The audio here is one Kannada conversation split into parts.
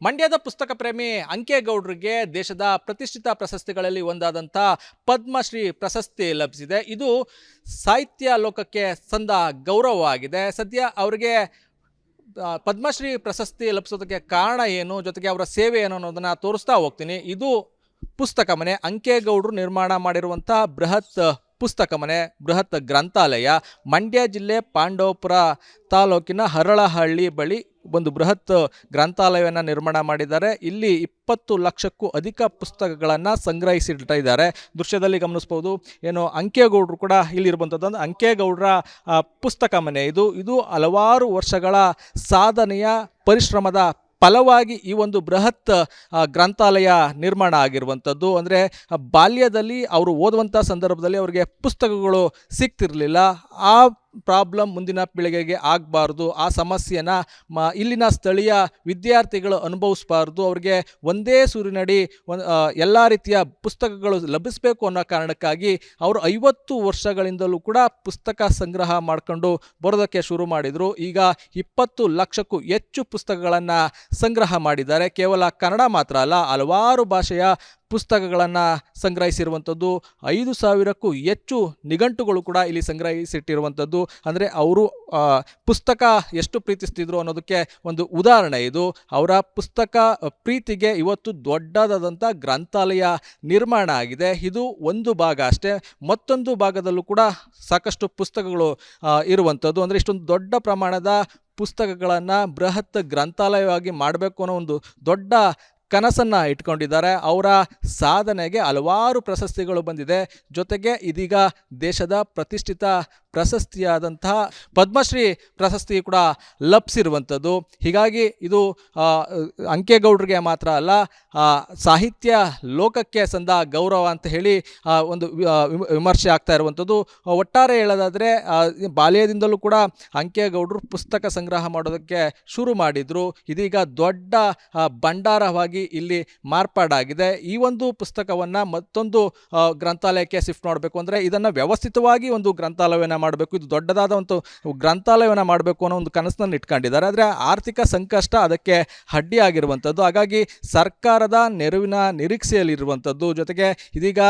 ಮಂಡ್ಯದ ಪುಸ್ತಕ ಪ್ರೇಮಿ ಅಂಕೇಗೌಡರಿಗೆ ದೇಶದ ಪ್ರತಿಷ್ಠಿತ ಪ್ರಶಸ್ತಿಗಳಲ್ಲಿ ಒಂದಾದಂಥ ಪದ್ಮಶ್ರೀ ಪ್ರಶಸ್ತಿ ಲಭಿಸಿದೆ. ಇದು ಸಾಹಿತ್ಯ ಲೋಕಕ್ಕೆ ಸಂದ ಗೌರವವಾಗಿದೆ. ಸದ್ಯ ಅವರಿಗೆ ಪದ್ಮಶ್ರೀ ಪ್ರಶಸ್ತಿ ಲಭಿಸೋದಕ್ಕೆ ಕಾರಣ ಏನು, ಜೊತೆಗೆ ಅವರ ಸೇವೆ ಏನು ಅನ್ನೋದನ್ನು ತೋರಿಸ್ತಾ ಹೋಗ್ತೀನಿ. ಇದು ಪುಸ್ತಕ ಮನೆ, ಅಂಕೇಗೌಡರು ನಿರ್ಮಾಣ ಮಾಡಿರುವಂಥ ಬೃಹತ್ ಪುಸ್ತಕ ಮನೆ, ಬೃಹತ್ ಗ್ರಂಥಾಲಯ. ಮಂಡ್ಯ ಜಿಲ್ಲೆ ಪಾಂಡವಪುರ ತಾಲೂಕಿನ ಹರಳಹಳ್ಳಿ ಬಳಿ ಒಂದು ಬೃಹತ್ ಗ್ರಂಥಾಲಯವನ್ನು ನಿರ್ಮಾಣ ಮಾಡಿದ್ದಾರೆ. ಇಲ್ಲಿ 20 ಲಕ್ಷಕ್ಕೂ ಅಧಿಕ ಪುಸ್ತಕಗಳನ್ನು ಸಂಗ್ರಹಿಸಿಟ್ಟಿದ್ದಾರೆ. ದೃಶ್ಯದಲ್ಲಿ ಗಮನಿಸ್ಬೋದು. ಏನು ಅಂಕೇಗೌಡರು ಕೂಡ ಇಲ್ಲಿರುವಂಥದ್ದು ಅಂಕೇಗೌಡರ ಪುಸ್ತಕ ಮನೆ. ಇದು ಹಲವಾರು ವರ್ಷಗಳ ಸಾಧನೆಯ ಪರಿಶ್ರಮದ ಫಲವಾಗಿ ಈ ಒಂದು ಬೃಹತ್ ಗ್ರಂಥಾಲಯ ನಿರ್ಮಾಣ ಆಗಿರುವಂಥದ್ದು. ಅಂದರೆ ಬಾಲ್ಯದಲ್ಲಿ ಅವರು ಓದುವಂಥ ಸಂದರ್ಭದಲ್ಲಿ ಅವರಿಗೆ ಪುಸ್ತಕಗಳು ಸಿಗ್ತಿರಲಿಲ್ಲ. ಆ ಪ್ರಾಬ್ಲಮ್ ಮುಂದಿನ ಪೀಳಿಗೆಗೆ ಆಗಬಾರ್ದು, ಆ ಸಮಸ್ಯೆನ ಇಲ್ಲಿನ ಸ್ಥಳೀಯ ವಿದ್ಯಾರ್ಥಿಗಳು ಅನುಭವಿಸಬಾರ್ದು, ಅವರಿಗೆ ಒಂದೇ ಸೂರಿನಡಿ ಎಲ್ಲ ರೀತಿಯ ಪುಸ್ತಕಗಳು ಲಭಿಸಬೇಕು ಅನ್ನೋ ಕಾರಣಕ್ಕಾಗಿ ಅವರು 50 ವರ್ಷಗಳಿಂದಲೂ ಕೂಡ ಪುಸ್ತಕ ಸಂಗ್ರಹ ಮಾಡಿಕೊಂಡು ಬರೋದಕ್ಕೆ ಶುರು ಮಾಡಿದರು. ಈಗ 20 ಲಕ್ಷಕ್ಕೂ ಹೆಚ್ಚು ಪುಸ್ತಕಗಳನ್ನು ಸಂಗ್ರಹ ಮಾಡಿದ್ದಾರೆ. ಕೇವಲ ಕನ್ನಡ ಮಾತ್ರ ಅಲ್ಲ, ಹಲವಾರು ಭಾಷೆಯ ಪುಸ್ತಕಗಳನ್ನು ಸಂಗ್ರಹಿಸಿರುವಂಥದ್ದು. 5,000ಕ್ಕೂ ಹೆಚ್ಚು ನಿಘಂಟುಗಳು ಕೂಡ ಇಲ್ಲಿ ಸಂಗ್ರಹಿಸಿಟ್ಟಿರುವಂಥದ್ದು. ಅಂದರೆ ಅವರು ಪುಸ್ತಕ ಎಷ್ಟು ಪ್ರೀತಿಸ್ತಿದ್ರು ಅನ್ನೋದಕ್ಕೆ ಒಂದು ಉದಾಹರಣೆ ಇದು. ಅವರ ಪುಸ್ತಕ ಪ್ರೀತಿಗೆ ಇವತ್ತು ದೊಡ್ಡದಾದಂಥ ಗ್ರಂಥಾಲಯ ನಿರ್ಮಾಣ ಆಗಿದೆ. ಇದು ಒಂದು ಭಾಗ ಅಷ್ಟೇ. ಮತ್ತೊಂದು ಭಾಗದಲ್ಲೂ ಕೂಡ ಸಾಕಷ್ಟು ಪುಸ್ತಕಗಳು ಇರುವಂಥದ್ದು. ಅಂದರೆ ಇಷ್ಟೊಂದು ದೊಡ್ಡ ಪ್ರಮಾಣದ ಪುಸ್ತಕಗಳನ್ನು ಬೃಹತ್ ಗ್ರಂಥಾಲಯವಾಗಿ ಮಾಡಬೇಕು ಅನ್ನೋ ಒಂದು ದೊಡ್ಡ ಕನಸನ್ನು ಇಟ್ಕೊಂಡಿದ್ದಾರೆ. ಅವರ ಸಾಧನೆಗೆ ಹಲವಾರು ಪ್ರಶಸ್ತಿಗಳು ಬಂದಿದೆ. ಜೊತೆಗೆ ಇದೀಗ ದೇಶದ ಪ್ರತಿಷ್ಠಿತ ಪ್ರಶಸ್ತಿಯಾದಂತಹ ಪದ್ಮಶ್ರೀ ಪ್ರಶಸ್ತಿ ಕೂಡ ಲಭಿಸಿರುವಂಥದ್ದು. ಹೀಗಾಗಿ ಇದು ಅಂಕೇಗೌಡರಿಗೆ ಮಾತ್ರ ಅಲ್ಲ, ಸಾಹಿತ್ಯ ಲೋಕಕ್ಕೆ ಸಂದ ಗೌರವ ಅಂತ ಹೇಳಿ ಒಂದು ವಿಮರ್ಶೆ ಆಗ್ತಾ ಇರುವಂಥದ್ದು. ಒಟ್ಟಾರೆ ಹೇಳೋದಾದರೆ ಬಾಲ್ಯದಿಂದಲೂ ಕೂಡ ಅಂಕೇಗೌಡರು ಪುಸ್ತಕ ಸಂಗ್ರಹ ಮಾಡೋದಕ್ಕೆ ಶುರು ಮಾಡಿದರು. ಇದೀಗ ದೊಡ್ಡ ಭಂಡಾರವಾಗಿ ಇಲ್ಲಿ ಮಾರ್ಪಾಡಾಗಿದೆ. ಈ ಒಂದು ಪುಸ್ತಕವನ್ನು ಮತ್ತೊಂದು ಗ್ರಂಥಾಲಯಕ್ಕೆ ಶಿಫ್ಟ್ ಮಾಡಬೇಕು ಅಂದರೆ ಇದನ್ನು ವ್ಯವಸ್ಥಿತವಾಗಿ ಒಂದು ಗ್ರಂಥಾಲಯವನ್ನು ಮಾಡಬೇಕು, ಇದು ದೊಡ್ಡದಾದ ಒಂದು ಗ್ರಂಥಾಲಯವನ್ನು ಮಾಡಬೇಕು ಅನ್ನೋ ಒಂದು ಕನಸನ್ನು ಇಟ್ಕೊಂಡಿದ್ದಾರೆ. ಆದರೆ ಆರ್ಥಿಕ ಸಂಕಷ್ಟ ಅದಕ್ಕೆ ಅಡ್ಡಿಯಾಗಿರುವಂಥದ್ದು. ಹಾಗಾಗಿ ಸರ್ಕಾರದ ನೆರವಿನ ನಿರೀಕ್ಷೆಯಲ್ಲಿರುವಂಥದ್ದು. ಜೊತೆಗೆ ಇದೀಗ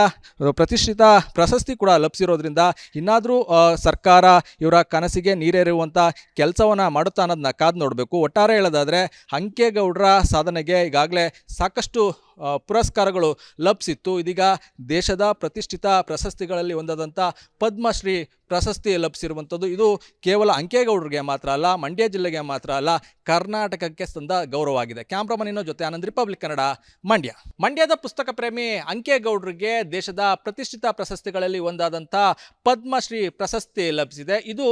ಪ್ರತಿಷ್ಠಿತ ಪ್ರಶಸ್ತಿ ಕೂಡ ಲಭಿಸಿರೋದ್ರಿಂದ ಇನ್ನಾದರೂ ಸರ್ಕಾರ ಇವರ ಕನಸಿಗೆ ನೀರೇರುವಂಥ ಕೆಲಸವನ್ನು ಮಾಡುತ್ತಾ ಅನ್ನೋದನ್ನ ಕಾದು ನೋಡಬೇಕು. ಒಟ್ಟಾರೆ ಹೇಳೋದಾದರೆ ಅಂಕೇಗೌಡರ ಸಾಧನೆಗೆ ಈಗಾಗಲೇ ಸಾಕಷ್ಟು ಪುರಸ್ಕಾರಗಳು ಲಭಿಸಿತ್ತು. ಇದೀಗ ದೇಶದ ಪ್ರತಿಷ್ಠಿತ ಪ್ರಶಸ್ತಿಗಳಲ್ಲಿ ಒಂದಾದಂಥ ಪದ್ಮಶ್ರೀ ಪ್ರಶಸ್ತಿ ಲಭಿಸಿರುವಂಥದ್ದು. ಇದು ಕೇವಲ ಅಂಕೇಗೌಡರಿಗೆ ಮಾತ್ರ ಅಲ್ಲ, ಮಂಡ್ಯ ಜಿಲ್ಲೆಗೆ ಮಾತ್ರ ಅಲ್ಲ, ಕರ್ನಾಟಕಕ್ಕೆ ಸಂದ ಗೌರವವಾಗಿದೆ. ಕ್ಯಾಮ್ರಾಮನ್ ಜೊತೆ ಆನಂದ್, ರಿಪಬ್ಲಿಕ್ ಕನ್ನಡ, ಮಂಡ್ಯ. ಮಂಡ್ಯದ ಪುಸ್ತಕ ಪ್ರೇಮಿ ಅಂಕೇಗೌಡರಿಗೆ ದೇಶದ ಪ್ರತಿಷ್ಠಿತ ಪ್ರಶಸ್ತಿಗಳಲ್ಲಿ ಒಂದಾದಂಥ ಪದ್ಮಶ್ರೀ ಪ್ರಶಸ್ತಿ ಲಭಿಸಿದೆ. ಇದು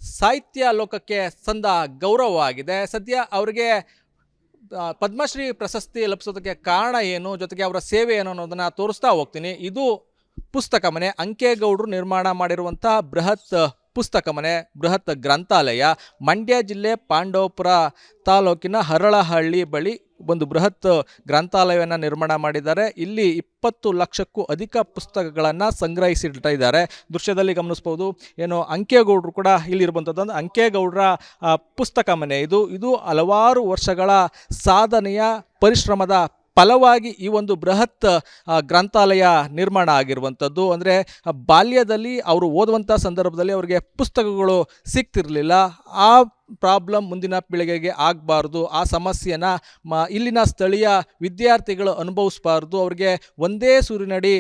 ಸಾಹಿತ್ಯ ಲೋಕಕ್ಕೆ ಸಂದ ಗೌರವವಾಗಿದೆ. ಸದ್ಯ ಅವರಿಗೆ ಪದ್ಮಶ್ರೀ ಪ್ರಶಸ್ತಿ ಲಭಿಸೋದಕ್ಕೆ ಕಾರಣ ಏನು, ಜೊತೆಗೆ ಅವರ ಸೇವೆ ಏನು ಅನ್ನೋದನ್ನು ತೋರಿಸ್ತಾ ಹೋಗ್ತೀನಿ. ಇದು ಪುಸ್ತಕ ಮನೆ, ಅಂಕೇಗೌಡರು ನಿರ್ಮಾಣ ಮಾಡಿರುವಂಥ ಬೃಹತ್ ಪುಸ್ತಕ ಮನೆ, ಬೃಹತ್ ಗ್ರಂಥಾಲಯ. ಮಂಡ್ಯ ಜಿಲ್ಲೆ ಪಾಂಡವಪುರ ತಾಲೂಕಿನ ಹರಳಹಳ್ಳಿ ಬಳಿ ಒಂದು ಬೃಹತ್ ಗ್ರಂಥಾಲಯವನ್ನು ನಿರ್ಮಾಣ ಮಾಡಿದ್ದಾರೆ. ಇಲ್ಲಿ 20 ಲಕ್ಷಕ್ಕೂ ಅಧಿಕ ಪುಸ್ತಕಗಳನ್ನು ಸಂಗ್ರಹಿಸಿಟ್ಟಿದ್ದಾರೆ. ದೃಶ್ಯದಲ್ಲಿ ಗಮನಿಸ್ಬೋದು. ಏನು ಅಂಕೇಗೌಡರು ಕೂಡ ಇಲ್ಲಿರುವಂಥದ್ದು ಅಂಕೇಗೌಡರ ಪುಸ್ತಕ ಮನೆ. ಇದು ಹಲವಾರು ವರ್ಷಗಳ ಸಾಧನೆಯ ಪರಿಶ್ರಮದ ಫಲವಾಗಿ ಈ ಒಂದು ಬೃಹತ್ ಗ್ರಂಥಾಲಯ ನಿರ್ಮಾಣ ಆಗಿರುವಂಥದ್ದು. ಅಂದರೆ ಬಾಲ್ಯದಲ್ಲಿ ಅವರು ಓದುವಂಥ ಸಂದರ್ಭದಲ್ಲಿ ಅವರಿಗೆ ಪುಸ್ತಕಗಳು ಸಿಗ್ತಿರಲಿಲ್ಲ. ಆ ಪ್ರಾಬ್ಲಮ್ ಮುಂದಿನ ಪೀಳಿಗೆಗೆ ಆಗಬಾರ್ದು, ಆ ಸಮಸ್ಯೆನ ಇಲ್ಲಿನ ಸ್ಥಳೀಯ ವಿದ್ಯಾರ್ಥಿಗಳು ಅನುಭವಿಸಬಾರ್ದು, ಅವರಿಗೆ ಒಂದೇ ಸೂರಿನಡಿ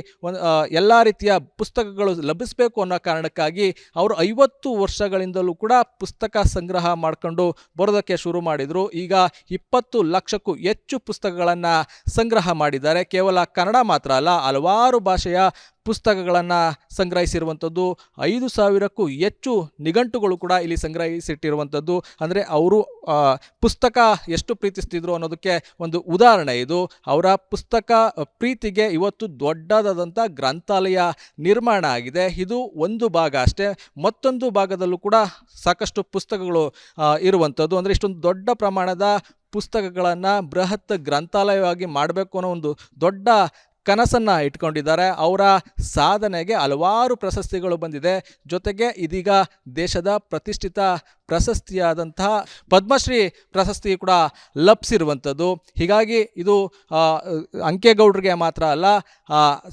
ಎಲ್ಲ ರೀತಿಯ ಪುಸ್ತಕಗಳು ಲಭಿಸಬೇಕು ಅನ್ನೋ ಕಾರಣಕ್ಕಾಗಿ ಅವರು 50 ವರ್ಷಗಳಿಂದಲೂ ಕೂಡ ಪುಸ್ತಕ ಸಂಗ್ರಹ ಮಾಡಿಕೊಂಡು ಬರೋದಕ್ಕೆ ಶುರು ಮಾಡಿದರು. ಈಗ 20 ಲಕ್ಷಕ್ಕೂ ಹೆಚ್ಚು ಪುಸ್ತಕಗಳನ್ನು ಸಂಗ್ರಹ ಮಾಡಿದ್ದಾರೆ. ಕೇವಲ ಕನ್ನಡ ಮಾತ್ರ ಅಲ್ಲ, ಹಲವಾರು ಭಾಷೆಯ ಪುಸ್ತಕಗಳನ್ನು ಸಂಗ್ರಹಿಸಿರುವಂಥದ್ದು. 5,000ಕ್ಕೂ ಹೆಚ್ಚು ನಿಘಂಟುಗಳು ಕೂಡ ಇಲ್ಲಿ ಸಂಗ್ರಹಿಸಿಟ್ಟಿರುವಂಥದ್ದು. ಅಂದರೆ ಅವರು ಪುಸ್ತಕ ಎಷ್ಟು ಪ್ರೀತಿಸ್ತಿದ್ರು ಅನ್ನೋದಕ್ಕೆ ಒಂದು ಉದಾಹರಣೆ ಇದು. ಅವರ ಪುಸ್ತಕ ಪ್ರೀತಿಗೆ ಇವತ್ತು ದೊಡ್ಡದಾದಂಥ ಗ್ರಂಥಾಲಯ ನಿರ್ಮಾಣ ಆಗಿದೆ. ಇದು ಒಂದು ಭಾಗ ಅಷ್ಟೇ. ಮತ್ತೊಂದು ಭಾಗದಲ್ಲೂ ಕೂಡ ಸಾಕಷ್ಟು ಪುಸ್ತಕಗಳು ಇರುವಂಥದ್ದು. ಅಂದರೆ ಇಷ್ಟೊಂದು ದೊಡ್ಡ ಪ್ರಮಾಣದ ಪುಸ್ತಕಗಳನ್ನು ಬೃಹತ್ ಗ್ರಂಥಾಲಯವಾಗಿ ಮಾಡಬೇಕು ಅನ್ನೋ ಒಂದು ದೊಡ್ಡ ಕನಸನ್ನು ಇಟ್ಕೊಂಡಿದ್ದಾರೆ. ಅವರ ಸಾಧನೆಗೆ ಹಲವಾರು ಪ್ರಶಸ್ತಿಗಳು ಬಂದಿದೆ. ಜೊತೆಗೆ ಇದೀಗ ದೇಶದ ಪ್ರತಿಷ್ಠಿತ ಪ್ರಶಸ್ತಿಯಾದಂತಹ ಪದ್ಮಶ್ರೀ ಪ್ರಶಸ್ತಿ ಕೂಡ ಲಭಿಸಿರುವಂಥದ್ದು. ಹೀಗಾಗಿ ಇದು ಅಂಕೇಗೌಡರಿಗೆ ಮಾತ್ರ ಅಲ್ಲ,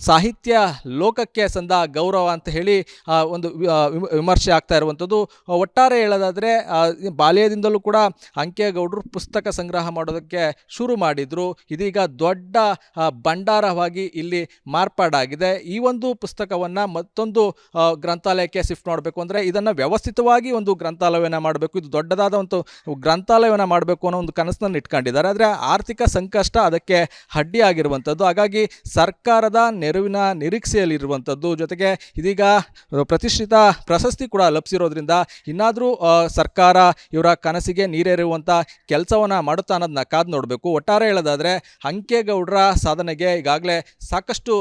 ಸಾಹಿತ್ಯ ಲೋಕಕ್ಕೆ ಸಂದ ಗೌರವ ಅಂತ ಹೇಳಿ ಒಂದು ವಿಮರ್ಶೆ ಆಗ್ತಾ ಇರುವಂಥದ್ದು. ಒಟ್ಟಾರೆ ಹೇಳೋದಾದರೆ ಬಾಲ್ಯದಿಂದಲೂ ಕೂಡ ಅಂಕೇಗೌಡರು ಪುಸ್ತಕ ಸಂಗ್ರಹ ಮಾಡೋದಕ್ಕೆ ಶುರು ಮಾಡಿದರು. ಇದೀಗ ದೊಡ್ಡ ಭಂಡಾರವಾಗಿ ಇಲ್ಲಿ ಮಾರ್ಪಾಡಾಗಿದೆ. ಈ ಒಂದು ಪುಸ್ತಕವನ್ನು ಮತ್ತೊಂದು ಗ್ರಂಥಾಲಯಕ್ಕೆ ಶಿಫ್ಟ್ ಮಾಡಬೇಕು ಅಂದರೆ ಇದನ್ನು ವ್ಯವಸ್ಥಿತವಾಗಿ ಒಂದು ಗ್ರಂಥಾಲಯವನ್ನು ಮಾಡಬೇಕು, ಇದು ದೊಡ್ಡದಾದ ಒಂದು ಗ್ರಂಥಾಲಯವನ್ನು ಮಾಡಬೇಕು ಅನ್ನೋ ಒಂದು ಕನಸನ್ನು ಇಟ್ಕೊಂಡಿದ್ದಾರೆ. ಆದರೆ ಆರ್ಥಿಕ ಸಂಕಷ್ಟ ಅದಕ್ಕೆ ಅಡ್ಡಿಯಾಗಿರುವಂಥದ್ದು. ಹಾಗಾಗಿ ಸರ್ಕಾರದ ನೆರವಿನ ನಿರೀಕ್ಷೆಯಲ್ಲಿರುವಂಥದ್ದು. ಜೊತೆಗೆ ಇದೀಗ ಪ್ರತಿಷ್ಠಿತ ಪ್ರಶಸ್ತಿ ಕೂಡ ಲಭಿಸಿರೋದ್ರಿಂದ ಇನ್ನಾದರೂ ಸರ್ಕಾರ ಇವರ ಕನಸಿಗೆ ನೀರೇರುವಂಥ ಕೆಲಸವನ್ನು ಮಾಡುತ್ತಾ ಅನ್ನೋದನ್ನ ಕಾದು ನೋಡಬೇಕು. ಒಟ್ಟಾರೆ ಹೇಳೋದಾದರೆ ಅಂಕೇಗೌಡರ ಸಾಧನೆಗೆ ಈಗಾಗಲೇ ಸಾಕಷ್ಟು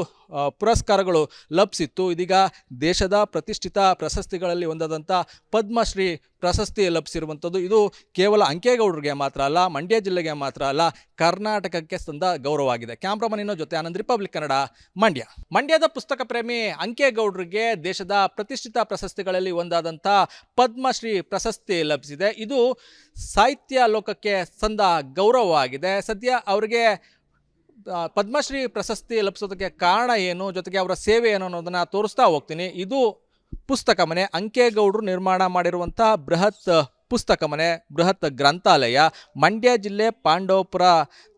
ಪುರಸ್ಕಾರಗಳು ಲಭಿಸಿತ್ತು. ಇದೀಗ ದೇಶದ ಪ್ರತಿಷ್ಠಿತ ಪ್ರಶಸ್ತಿಗಳಲ್ಲಿ ಒಂದಾದಂಥ ಪದ್ಮಶ್ರೀ ಪ್ರಶಸ್ತಿ ಲಭಿಸಿರುವಂಥದ್ದು. ಇದು ಕೇವಲ ಅಂಕೇಗೌಡರಿಗೆ ಮಾತ್ರ ಅಲ್ಲ, ಮಂಡ್ಯ ಜಿಲ್ಲೆಗೆ ಮಾತ್ರ ಅಲ್ಲ, ಕರ್ನಾಟಕಕ್ಕೆ ಸಂದ ಗೌರವವಾಗಿದೆ. ಕ್ಯಾಮ್ರಾಮನ್ ಜೊತೆ ಆನಂದ್, ರಿಪಬ್ಲಿಕ್ ಕನ್ನಡ, ಮಂಡ್ಯ. ಮಂಡ್ಯದ ಪುಸ್ತಕ ಪ್ರೇಮಿ ಅಂಕೇಗೌಡರಿಗೆ ದೇಶದ ಪ್ರತಿಷ್ಠಿತ ಪ್ರಶಸ್ತಿಗಳಲ್ಲಿ ಒಂದಾದಂಥ ಪದ್ಮಶ್ರೀ ಪ್ರಶಸ್ತಿ ಲಭಿಸಿದೆ. ಇದು ಸಾಹಿತ್ಯ ಲೋಕಕ್ಕೆ ಸಂದ ಗೌರವವಾಗಿದೆ. ಸದ್ಯ ಅವರಿಗೆ ಪದ್ಮಶ್ರೀ ಪ್ರಶಸ್ತಿ ಲಭಿಸೋದಕ್ಕೆ ಕಾರಣ ಏನು, ಜೊತೆಗೆ ಅವರ ಸೇವೆ ಏನು ಅನ್ನೋದನ್ನು ತೋರಿಸ್ತಾ ಹೋಗ್ತೀನಿ. ಇದು ಪುಸ್ತಕ ಮನೆ, ಅಂಕೇಗೌಡರು ನಿರ್ಮಾಣ ಮಾಡಿರುವಂಥ ಬೃಹತ್ ಪುಸ್ತಕ ಮನೆ, ಬೃಹತ್ ಗ್ರಂಥಾಲಯ. ಮಂಡ್ಯ ಜಿಲ್ಲೆ ಪಾಂಡವಪುರ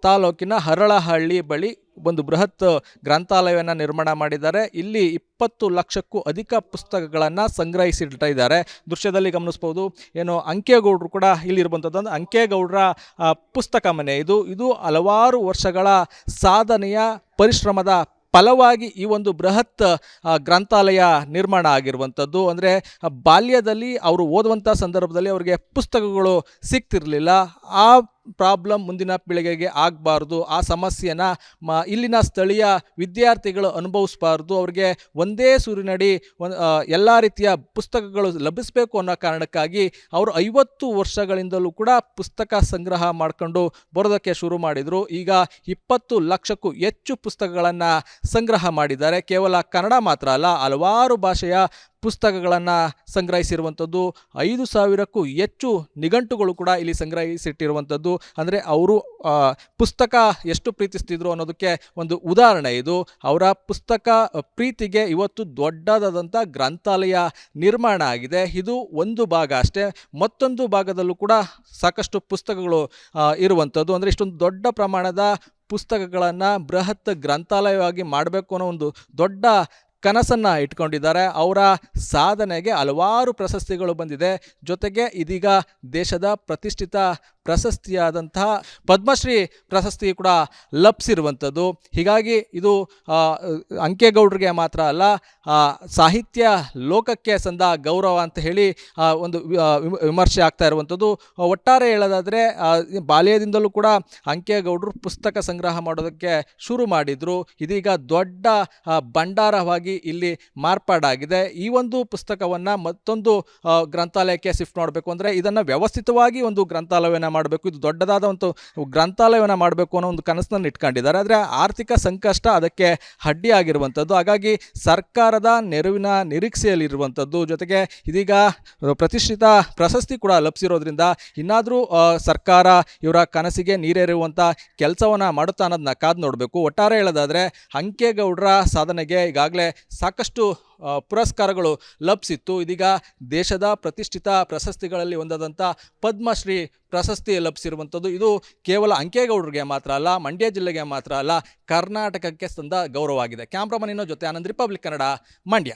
ತಾಲೂಕಿನ ಹರಳಹಳ್ಳಿ ಬಳಿ ಒಂದು ಬೃಹತ್ ಗ್ರಂಥಾಲಯವನ್ನು ನಿರ್ಮಾಣ ಮಾಡಿದ್ದಾರೆ. ಇಲ್ಲಿ 20 ಲಕ್ಷಕ್ಕೂ ಅಧಿಕ ಪುಸ್ತಕಗಳನ್ನು ಸಂಗ್ರಹಿಸಿಟ್ಟಿದ್ದಾರೆ. ದೃಶ್ಯದಲ್ಲಿ ಗಮನಿಸ್ಬೋದು. ಏನು ಅಂಕೇಗೌಡರು ಕೂಡ ಇಲ್ಲಿರುವಂಥದ್ದು ಒಂದು ಅಂಕೇಗೌಡರ ಪುಸ್ತಕ ಮನೆ. ಇದು ಹಲವಾರು ವರ್ಷಗಳ ಸಾಧನೆಯ ಪರಿಶ್ರಮದ ಫಲವಾಗಿ ಈ ಒಂದು ಬೃಹತ್ ಗ್ರಂಥಾಲಯ ನಿರ್ಮಾಣ ಆಗಿರುವಂಥದ್ದು. ಅಂದರೆ ಬಾಲ್ಯದಲ್ಲಿ ಅವರು ಓದುವಂಥ ಸಂದರ್ಭದಲ್ಲಿ ಅವರಿಗೆ ಪುಸ್ತಕಗಳು ಸಿಗ್ತಿರಲಿಲ್ಲ. ಆ ಪ್ರಾಬ್ಲಮ್ ಮುಂದಿನ ಪೀಳಿಗೆಗೆ ಆಗಬಾರ್ದು, ಆ ಸಮಸ್ಯೆನ ಇಲ್ಲಿನ ಸ್ಥಳೀಯ ವಿದ್ಯಾರ್ಥಿಗಳು ಅನುಭವಿಸಬಾರ್ದು, ಅವ್ರಿಗೆ ಒಂದೇ ಸೂರಿನಡಿ ಎಲ್ಲ ರೀತಿಯ ಪುಸ್ತಕಗಳು ಲಭಿಸಬೇಕು ಅನ್ನೋ ಕಾರಣಕ್ಕಾಗಿ ಅವರು 50 ವರ್ಷಗಳಿಂದಲೂ ಕೂಡ ಪುಸ್ತಕ ಸಂಗ್ರಹ ಮಾಡಿಕೊಂಡು ಬರೋದಕ್ಕೆ ಶುರು ಮಾಡಿದರು. ಈಗ 20 ಲಕ್ಷಕ್ಕೂ ಹೆಚ್ಚು ಪುಸ್ತಕಗಳನ್ನು ಸಂಗ್ರಹ ಮಾಡಿದ್ದಾರೆ. ಕೇವಲ ಕನ್ನಡ ಮಾತ್ರ ಅಲ್ಲ, ಹಲವಾರು ಭಾಷೆಯ ಪುಸ್ತಕಗಳನ್ನು ಸಂಗ್ರಹಿಸಿರುವಂಥದ್ದು. 5,000ಕ್ಕೂ ಹೆಚ್ಚು ನಿಘಂಟುಗಳು ಕೂಡ ಇಲ್ಲಿ ಸಂಗ್ರಹಿಸಿಟ್ಟಿರುವಂಥದ್ದು. ಅಂದರೆ ಅವರು ಪುಸ್ತಕ ಎಷ್ಟು ಪ್ರೀತಿಸ್ತಿದ್ರು ಅನ್ನೋದಕ್ಕೆ ಒಂದು ಉದಾಹರಣೆ ಇದು. ಅವರ ಪುಸ್ತಕ ಪ್ರೀತಿಗೆ ಇವತ್ತು ದೊಡ್ಡದಾದಂಥ ಗ್ರಂಥಾಲಯ ನಿರ್ಮಾಣ ಆಗಿದೆ. ಇದು ಒಂದು ಭಾಗ ಅಷ್ಟೇ. ಮತ್ತೊಂದು ಭಾಗದಲ್ಲೂ ಕೂಡ ಸಾಕಷ್ಟು ಪುಸ್ತಕಗಳು ಇರುವಂಥದ್ದು. ಅಂದರೆ ಇಷ್ಟೊಂದು ದೊಡ್ಡ ಪ್ರಮಾಣದ ಪುಸ್ತಕಗಳನ್ನು ಬೃಹತ್ ಗ್ರಂಥಾಲಯವಾಗಿ ಮಾಡಬೇಕು ಅನ್ನೋ ಒಂದು ದೊಡ್ಡ ಕನಸನ್ನು ಇಟ್ಕೊಂಡಿದ್ದಾರೆ. ಅವರ ಸಾಧನೆಗೆ ಹಲವಾರು ಪ್ರಶಸ್ತಿಗಳು ಬಂದಿದೆ. ಜೊತೆಗೆ ಇದೀಗ ದೇಶದ ಪ್ರತಿಷ್ಠಿತ ಪ್ರಶಸ್ತಿಯಾದಂತಹ ಪದ್ಮಶ್ರೀ ಪ್ರಶಸ್ತಿ ಕೂಡ ಲಭಿಸಿರುವಂಥದ್ದು. ಹೀಗಾಗಿ ಇದು ಅಂಕೇಗೌಡರಿಗೆ ಮಾತ್ರ ಅಲ್ಲ, ಸಾಹಿತ್ಯ ಲೋಕಕ್ಕೆ ಸಂದ ಗೌರವ ಅಂತ ಹೇಳಿ ಒಂದು ವಿಮರ್ಶೆ ಆಗ್ತಾ ಇರುವಂಥದ್ದು. ಒಟ್ಟಾರೆ ಹೇಳೋದಾದರೆ ಬಾಲ್ಯದಿಂದಲೂ ಕೂಡ ಅಂಕೇಗೌಡರು ಪುಸ್ತಕ ಸಂಗ್ರಹ ಮಾಡೋದಕ್ಕೆ ಶುರು ಮಾಡಿದರು. ಇದೀಗ ದೊಡ್ಡ ಭಂಡಾರವಾಗಿ ಇಲ್ಲಿ ಮಾರ್ಪಾಡಾಗಿದೆ. ಈ ಒಂದು ಪುಸ್ತಕವನ್ನು ಮತ್ತೊಂದು ಗ್ರಂಥಾಲಯಕ್ಕೆ ಶಿಫ್ಟ್ ಮಾಡಬೇಕು ಅಂದರೆ ಇದನ್ನು ವ್ಯವಸ್ಥಿತವಾಗಿ ಒಂದು ಗ್ರಂಥಾಲಯವನ್ನು ಮಾಡಬೇಕು, ಇದು ದೊಡ್ಡದಾದ ಒಂದು ಗ್ರಂಥಾಲಯವನ್ನು ಮಾಡಬೇಕು ಅನ್ನೋ ಒಂದು ಕನಸನ್ನು ಇಟ್ಕೊಂಡಿದ್ದಾರೆ. ಆದರೆ ಆರ್ಥಿಕ ಸಂಕಷ್ಟ ಅದಕ್ಕೆ ಅಡ್ಡಿಯಾಗಿರುವಂಥದ್ದು. ಹಾಗಾಗಿ ಸರ್ಕಾರದ ನೆರವಿನ ನಿರೀಕ್ಷೆಯಲ್ಲಿರುವಂಥದ್ದು. ಜೊತೆಗೆ ಇದೀಗ ಪ್ರತಿಷ್ಠಿತ ಪ್ರಶಸ್ತಿ ಕೂಡ ಲಭಿಸಿರೋದ್ರಿಂದ ಇನ್ನಾದರೂ ಸರ್ಕಾರ ಇವರ ಕನಸಿಗೆ ನೀರೇರುವಂಥ ಕೆಲಸವನ್ನು ಮಾಡುತ್ತಾ ಅನ್ನೋದನ್ನ ಕಾದು ನೋಡಬೇಕು. ಒಟ್ಟಾರೆ ಹೇಳೋದಾದರೆ ಅಂಕೇಗೌಡರ ಸಾಧನೆಗೆ ಈಗಾಗಲೇ ಸಾಕಷ್ಟು ಪುರಸ್ಕಾರಗಳು ಲಭಿಸಿತ್ತು. ಇದೀಗ ದೇಶದ ಪ್ರತಿಷ್ಠಿತ ಪ್ರಶಸ್ತಿಗಳಲ್ಲಿ ಒಂದಾದಂಥ ಪದ್ಮಶ್ರೀ ಪ್ರಶಸ್ತಿ ಲಭಿಸಿರುವಂಥದ್ದು. ಇದು ಕೇವಲ ಅಂಕೇಗೌಡರಿಗೆ ಮಾತ್ರ ಅಲ್ಲ, ಮಂಡ್ಯ ಜಿಲ್ಲೆಗೆ ಮಾತ್ರ ಅಲ್ಲ, ಕರ್ನಾಟಕಕ್ಕೆ ಸಂದ ಗೌರವವಾಗಿದೆ. ಕ್ಯಾಮ್ರಾಮನ್ ಜೊತೆ ಆನಂದ್, ರಿಪಬ್ಲಿಕ್ ಕನ್ನಡ, ಮಂಡ್ಯ.